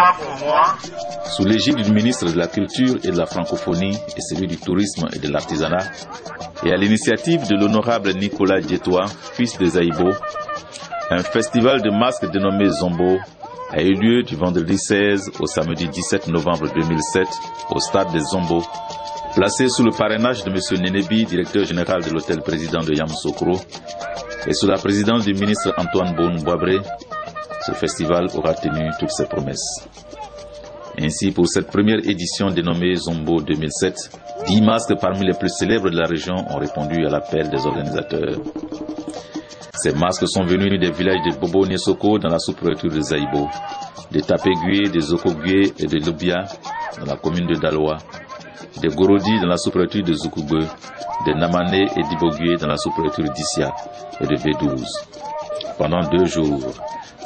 moi pour moi. Sous l'égide du ministre de la Culture et de la Francophonie et celui du Tourisme et de l'Artisanat, et à l'initiative de l'honorable Nicolas Dietoa, fils de Zaïbo, un festival de masques dénommé Zombo a eu lieu du vendredi 16 au samedi 17 novembre 2007 au stade des Zombo, placé sous le parrainage de M. Nenebi, directeur général de l'hôtel président de Yamoussoukro, et sous la présidence du ministre Antoine Boun-Boabré. Ce festival aura tenu toutes ses promesses. Ainsi, pour cette première édition dénommée Zombo 2007, 10 masques parmi les plus célèbres de la région ont répondu à l'appel des organisateurs. Ces masques sont venus des villages de Bobo Niesoko dans la sous-préfecture de Zaïbo, de Tapégué, de Zokogué et de Lubia dans la commune de Daloa, de Gorodi dans la sous-préfecture de Zoukoube, de Namané et d'Ibogué dans la sous-préfecture d'Issia et de V12. Pendant 2 jours,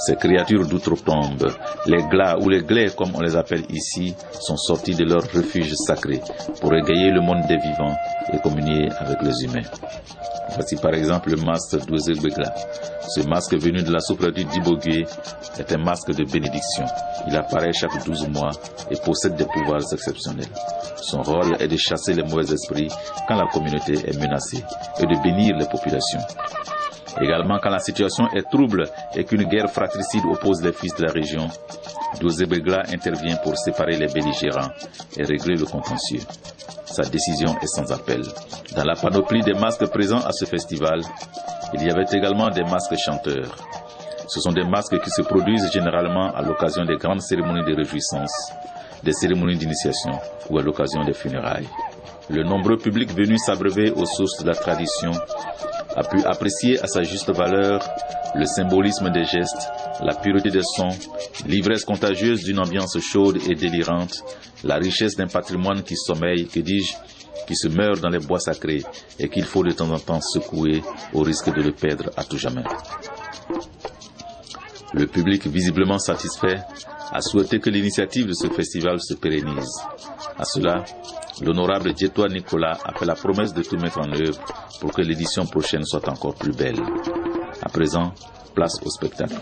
ces créatures d'outre-tombe, les glas ou les glais comme on les appelle ici, sont sortis de leur refuge sacré pour égayer le monde des vivants et communier avec les humains. Voici par exemple le masque d'Ouezegbegla. Ce masque venu de la sous-préfecture d'Ibogué est un masque de bénédiction. Il apparaît chaque 12 mois et possède des pouvoirs exceptionnels. Son rôle est de chasser les mauvais esprits quand la communauté est menacée et de bénir les populations. Également, quand la situation est trouble et qu'une guerre fratricide oppose les fils de la région, Douzegbegla intervient pour séparer les belligérants et régler le contentieux. Sa décision est sans appel. Dans la panoplie des masques présents à ce festival, il y avait également des masques chanteurs. Ce sont des masques qui se produisent généralement à l'occasion des grandes cérémonies de réjouissance, des cérémonies d'initiation ou à l'occasion des funérailles. Le nombreux public venu s'abreuver aux sources de la tradition a pu apprécier à sa juste valeur le symbolisme des gestes, la pureté des sons, l'ivresse contagieuse d'une ambiance chaude et délirante, la richesse d'un patrimoine qui sommeille, que dis-je, qui se meurt dans les bois sacrés et qu'il faut de temps en temps secouer au risque de le perdre à tout jamais. Le public, visiblement satisfait, a souhaité que l'initiative de ce festival se pérennise. À cela, l'honorable Dietoa Nicolas a fait la promesse de tout mettre en œuvre pour que l'édition prochaine soit encore plus belle. À présent, place au spectacle.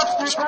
Come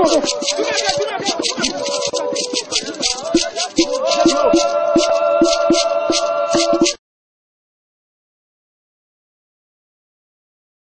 on.